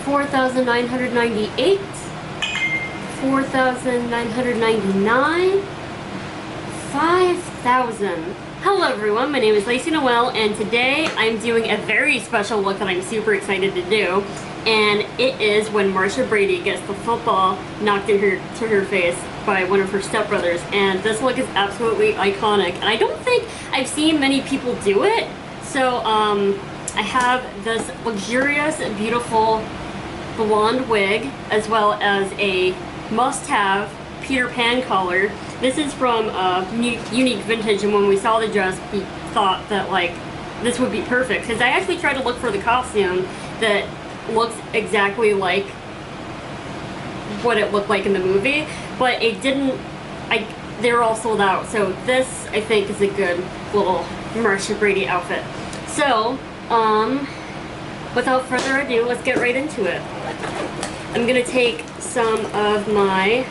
4,998, 4,999, 5,000. Hello everyone, my name is Lacey Noel, and today I'm doing a very special look that I'm super excited to do, and it is when Marcia Brady gets the football knocked in to her face by one of her stepbrothers, and this look is absolutely iconic, and I don't think I've seen many people do it. So I have this luxurious, beautiful blonde wig, as well as a must-have Peter Pan collar. This is from Unique Vintage, and when we saw the dress, we thought that like this would be perfect, because I actually tried to look for the costume that looks exactly like what it looked like in the movie, but it didn't. They were all sold out, so this I think is a good little Marcia Brady outfit. So without further ado, let's get right into it. I'm gonna take some of my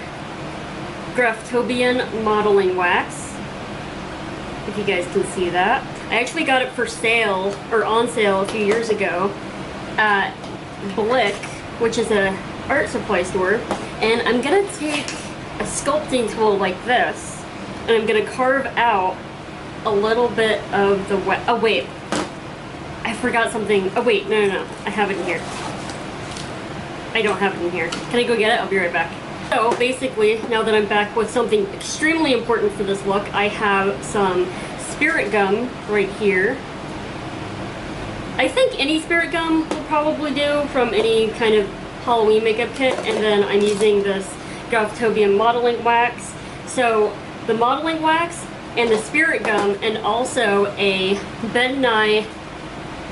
Graftobian modeling wax, if you guys can see that. I actually got it for sale, or on sale, a few years ago at Blick, which is a art supply store, and I'm gonna take a sculpting tool like this, and I'm gonna carve out a little bit of the wax. Oh wait, I forgot something. Oh wait, no, I have it in here. I don't have it in here. Can I go get it? I'll be right back. So basically, now that I'm back with something extremely important for this look, I have some spirit gum right here. I think any spirit gum will probably do from any kind of Halloween makeup kit, and then I'm using this Graftobian modeling wax. So the modeling wax and the spirit gum, and also a Ben Nye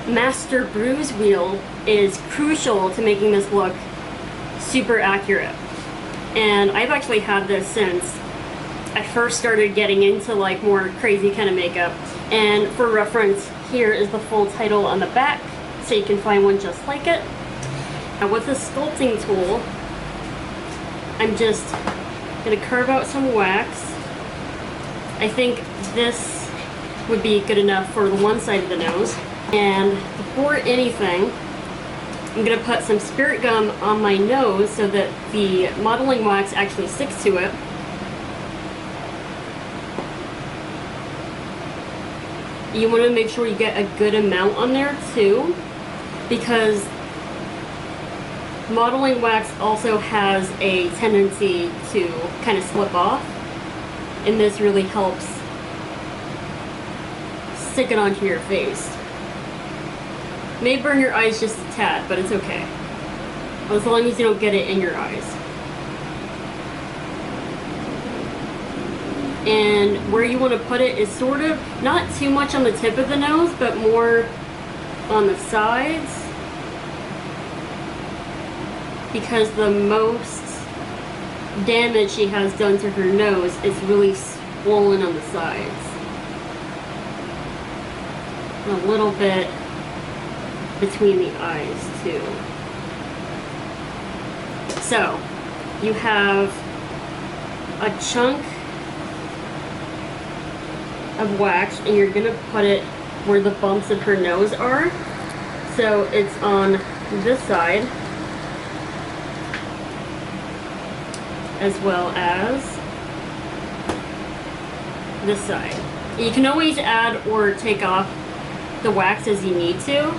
master bruise wheel is crucial to making this look super accurate. And I've actually had this since I first started getting into like more crazy kind of makeup. And for reference, here is the full title on the back, so you can find one just like it. Now with the sculpting tool, I'm just gonna carve out some wax. I think this would be good enough for the one side of the nose. And before anything, I'm gonna put some spirit gum on my nose so that the modeling wax actually sticks to it. You want to make sure you get a good amount on there too, because modeling wax also has a tendency to kind of slip off, and this really helps stick it onto your face. May burn your eyes just a tad, but it's okay, as long as you don't get it in your eyes. And where you want to put it is sort of not too much on the tip of the nose, but more on the sides, because the most damage she has done to her nose is really swollen on the sides. And a little bit between the eyes too. So you have a chunk of wax, and you're gonna put it where the bumps of her nose are. So it's on this side, as well as this side. You can always add or take off the wax as you need to.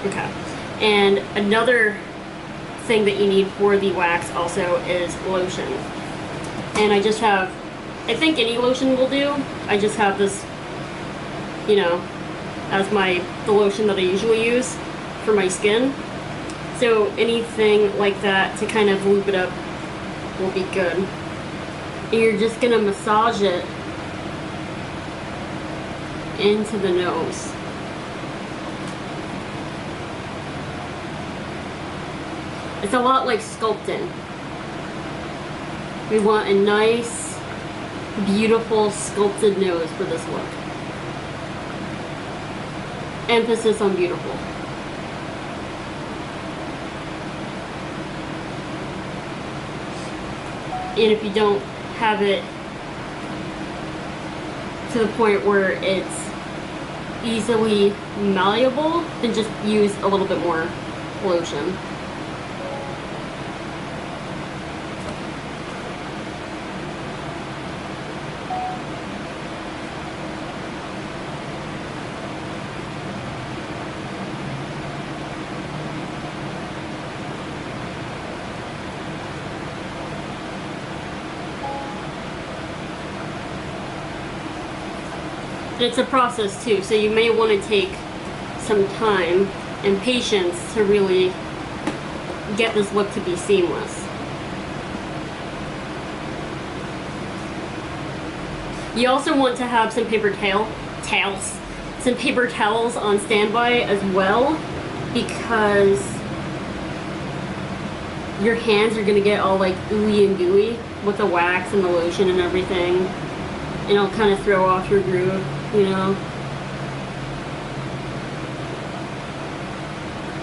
Okay, and another thing that you need for the wax also is lotion. And I just have, I think any lotion will do. I just have this, you know, as the lotion that I usually use for my skin. So anything like that to kind of lube it up will be good. And you're just gonna massage it into the nose. It's a lot like sculpting. We want a nice, beautiful sculpted nose for this look. Emphasis on beautiful. And if you don't have it to the point where it's easily malleable, then just use a little bit more lotion. It's a process too, so you may want to take some time and patience to really get this look to be seamless. You also want to have some paper towels on standby as well, because your hands are going to get all like ooey and gooey with the wax and the lotion and everything, and it'll kind of throw off your groove, you know.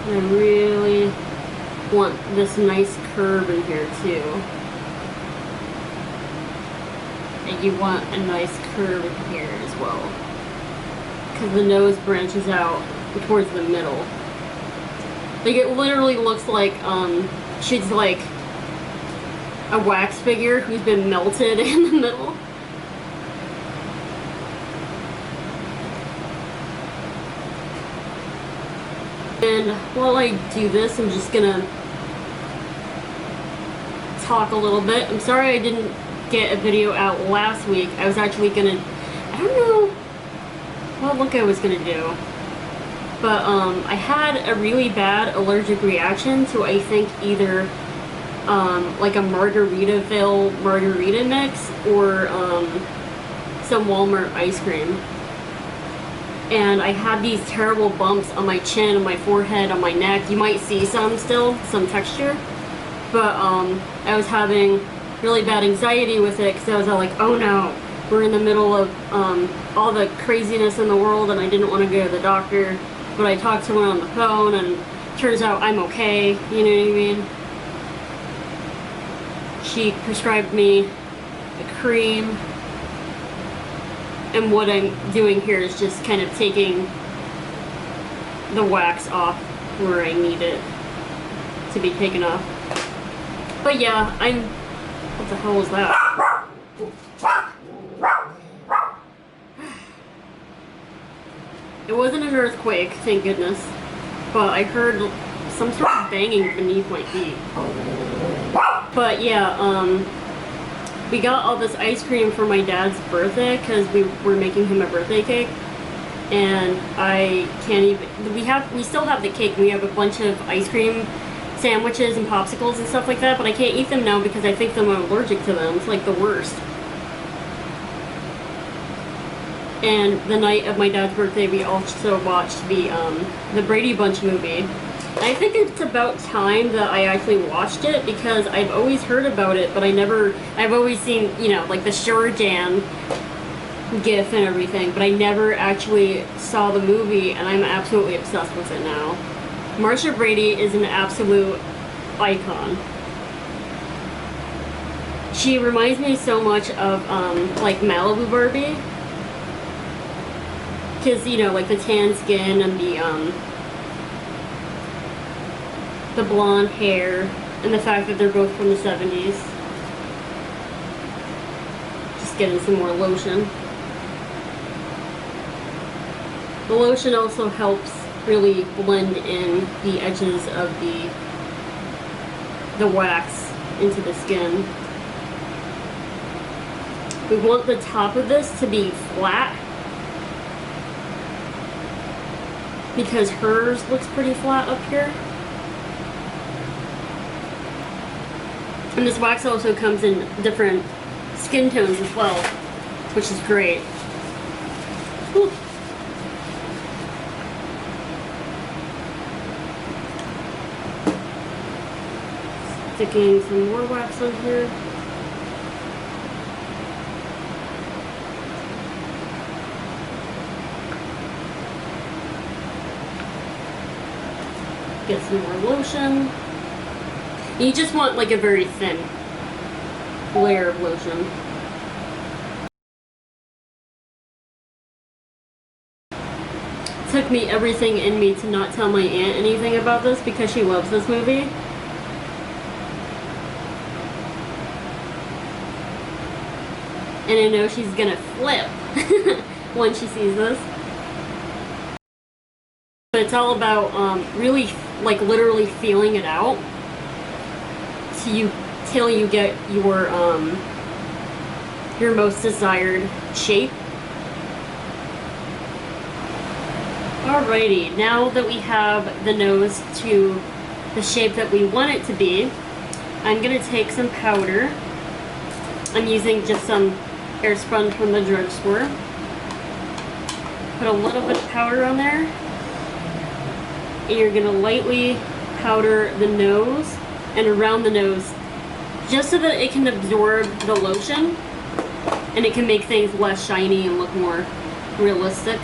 I really want this nice curve in here too. And you want a nice curve in here as well, because the nose branches out towards the middle. Like, it literally looks like she's like a wax figure who's been melted in the middle. And while I do this, I'm just gonna talk a little bit. I'm sorry I didn't get a video out last week. I was actually gonna, I don't know what look I was gonna do, but I had a really bad allergic reaction to, I think, either like a Margaritaville margarita mix or some Walmart ice cream. And I had these terrible bumps on my chin, on my forehead, on my neck. You might see some still, some texture. But I was having really bad anxiety with it, because I was all like, oh no, we're in the middle of all the craziness in the world, and I didn't want to go to the doctor. But I talked to someone on the phone, and turns out I'm okay, you know what I mean? She prescribed me a cream. And what I'm doing here is just kind of taking the wax off where I need it to be taken off. But yeah, what the hell was that? It wasn't an earthquake, thank goodness. But I heard some sort of banging beneath my feet. But yeah, we got all this ice cream for my dad's birthday, because we were making him a birthday cake, and I can't even, we still have the cake, and we have a bunch of ice cream sandwiches and popsicles and stuff like that, but I can't eat them now because I think I'm allergic to them. It's like the worst. And the night of my dad's birthday, we also watched the Brady Bunch movie. I think it's about time that I actually watched it, because I've always heard about it, but I've always seen, you know, like the Shurijan gif and everything, but I never actually saw the movie, and I'm absolutely obsessed with it now. Marcia Brady is an absolute icon. She reminds me so much of, like Malibu Barbie, because, you know, like the tan skin and the blonde hair, and the fact that they're both from the 70s. Just getting some more lotion. The lotion also helps really blend in the edges of the wax into the skin. We want the top of this to be flat, because hers looks pretty flat up here. And this wax also comes in different skin tones as well, which is great. Whew. Sticking some more wax on here. Get some more lotion. You just want like a very thin layer of lotion. took me everything in me to not tell my aunt anything about this because she loves this movie. And I know she's gonna flip when she sees this. But it's all about really, like, literally feeling it out till you get your most desired shape. Alrighty, now that we have the nose to the shape that we want it to be, I'm gonna take some powder. I'm using just some airspun from the drugstore. Put a little bit of powder on there. And you're gonna lightly powder the nose and around the nose, just so that it can absorb the lotion and it can make things less shiny and look more realistic.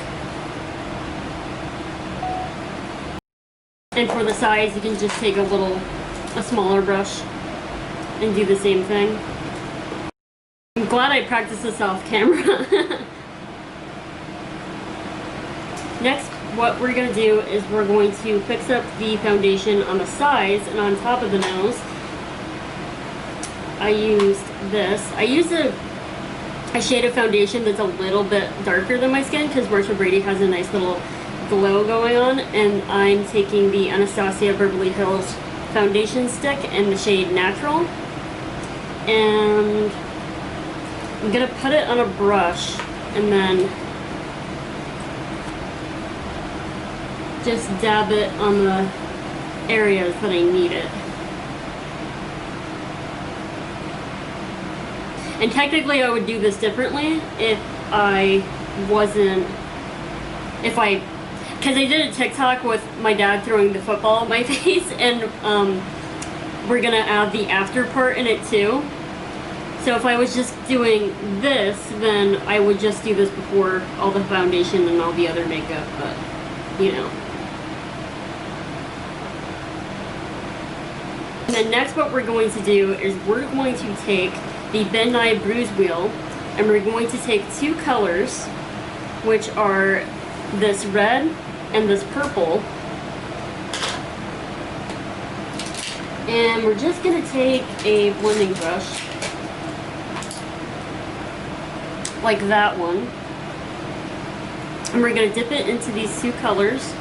And for the sides, you can just take a smaller brush and do the same thing. I'm glad I practiced this off camera. Next, what we're going to do is we're going to fix up the foundation on the sides and on top of the nose. I used this. I used a shade of foundation that's a little bit darker than my skin because Marcia Brady has a nice little glow going on, and I'm taking the Anastasia Beverly Hills foundation stick in the shade Natural, and I'm gonna put it on a brush and then just dab it on the areas that I need it. And technically I would do this differently if because I did a TikTok with my dad throwing the football at my face, and we're gonna add the after part in it too. So if I was just doing this, then I would just do this before all the foundation and all the other makeup, but you know. And then next what we're going to do is we're going to take the Ben Nye Bruise Wheel, and we're going to take two colors, which are this red and this purple, and we're just going to take a blending brush like that one, and we're going to dip it into these two colors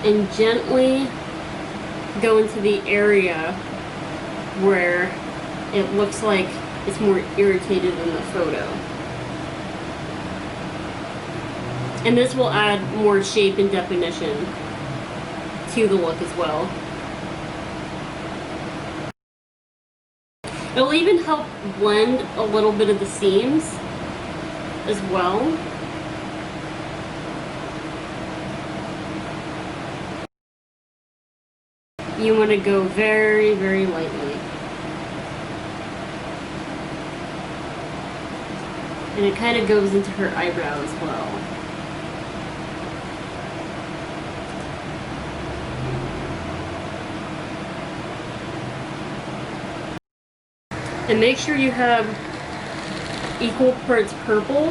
and gently go into the area where it looks like it's more irritated in the photo. And this will add more shape and definition to the look as well. It'll even help blend a little bit of the seams as well. You want to go very, very lightly. And it kind of goes into her eyebrow as well. And make sure you have equal parts purple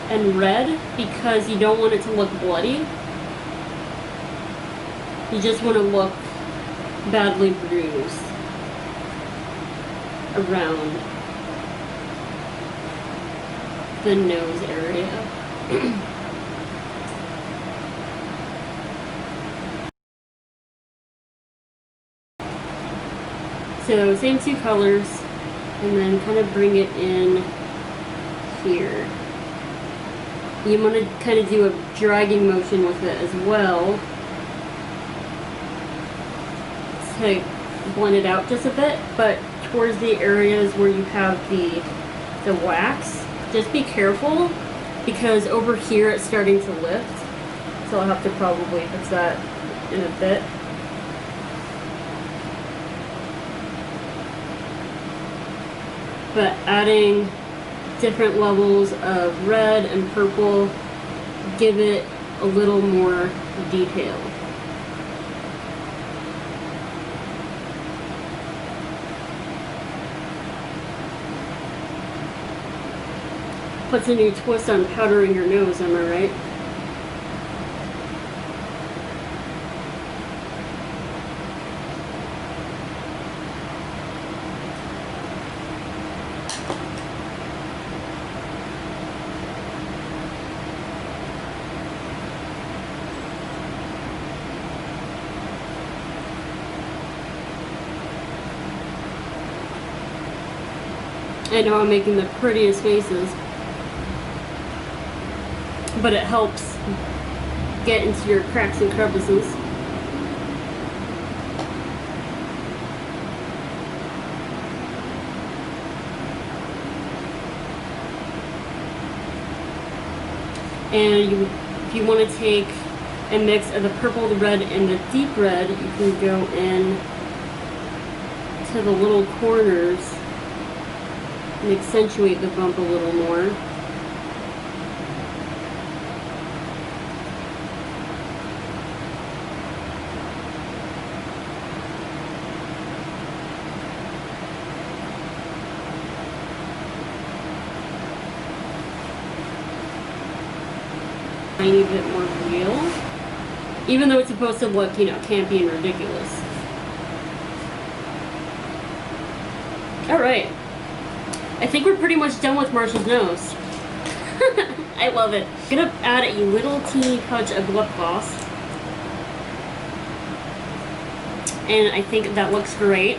and red because you don't want it to look bloody. You just want to look badly bruised around the nose area. So same two colors, and then kind of bring it in here. You want to kind of do a dragging motion with it as well to blend it out just a bit, but towards the areas where you have the wax, just be careful because over here it's starting to lift, so I'll have to probably fix that in a bit. But adding different levels of red and purple give it a little more detail. Puts a new twist on powdering your nose, am I right? I know I'm making the prettiest faces, but it helps get into your cracks and crevices. And if you want to take a mix of the purple, the red, and the deep red, you can go in to the little corners and accentuate the bump a little more. Tiny bit more real, even though it's supposed to look, you know, campy and ridiculous. Alright, I think we're pretty much done with Marcia's nose. I love it. I'm gonna add a little teeny touch of lip gloss, and I think that looks great.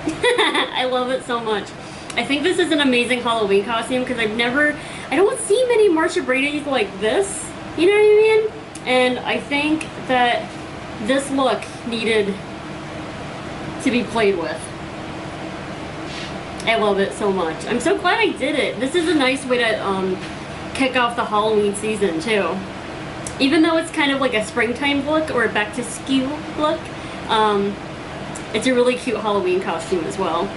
I love it so much. I think this is an amazing Halloween costume because I don't see many Marcia Brady's like this, you know what I mean? And I think that this look needed to be played with. I love it so much. I'm so glad I did it. This is a nice way to kick off the Halloween season too. Even though it's kind of like a springtime look or a back to school look, it's a really cute Halloween costume as well.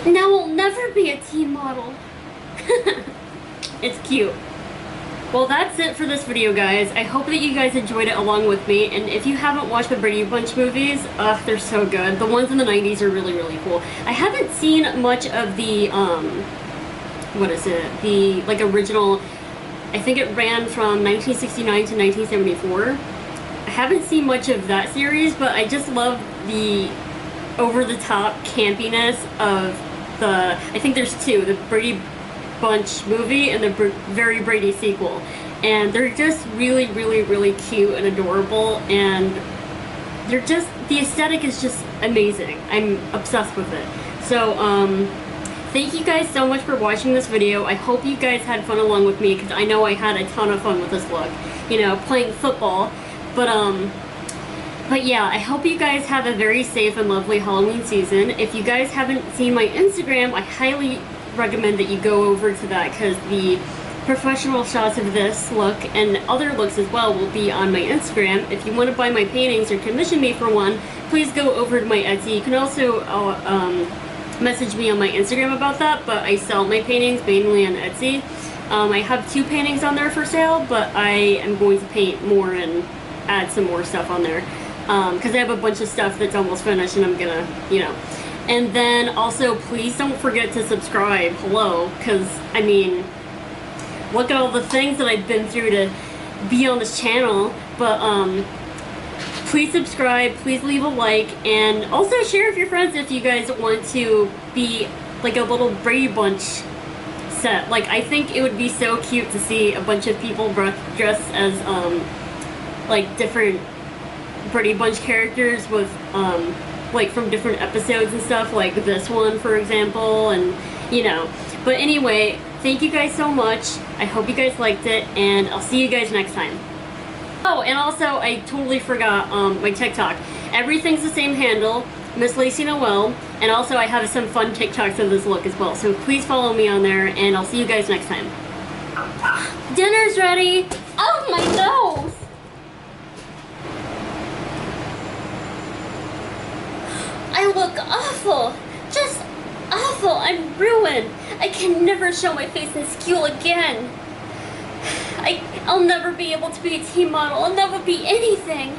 Now I'll never be a teen model. It's cute. Well, that's it for this video, guys. I hope that you guys enjoyed it along with me, and if you haven't watched the Brady Bunch movies, they're so good. The ones in the 90s are really, really cool. I haven't seen much of the, what is it? The, like, original, I think it ran from 1969 to 1974. I haven't seen much of that series, but I just love the over-the-top campiness of the, I think there's two, the Brady Bunch movie and the Very Brady sequel, and they're just really, really, really cute and adorable, and they're just, the aesthetic is just amazing. I'm obsessed with it. So thank you guys so much for watching this video. I hope you guys had fun along with me, because I know I had a ton of fun with this look, you know, playing football. But yeah, I hope you guys have a very safe and lovely Halloween season. If you guys haven't seen my Instagram, I highly recommend that you go over to that, because the professional shots of this look and other looks as well will be on my Instagram. If you want to buy my paintings or commission me for one, please go over to my Etsy. You can also message me on my Instagram about that, but I sell my paintings mainly on Etsy. I have 2 paintings on there for sale, but I am going to paint more and add some more stuff on there, because I have a bunch of stuff that's almost finished and I'm gonna, you know. And then also, please don't forget to subscribe, hello, because, I mean, look at all the things that I've been through to be on this channel. But, please subscribe, please leave a like, and also share with your friends if you guys want to be, like, a little Brady Bunch set. Like, I think it would be so cute to see a bunch of people dressed as, like, different Brady Bunch characters with, like from different episodes and stuff, like this one for example, and you know. But anyway, thank you guys so much. I hope you guys liked it, and I'll see you guys next time. Oh, and also I totally forgot my TikTok. Everything's the same handle, Miss Lacey Noel, and also I have some fun TikToks of this look as well, so please follow me on there, and I'll see you guys next time. Dinner's ready. Oh, my nose. I look awful, just awful. I'm ruined. I can never show my face in school again. I'll never be able to be a teen model. I'll never be anything.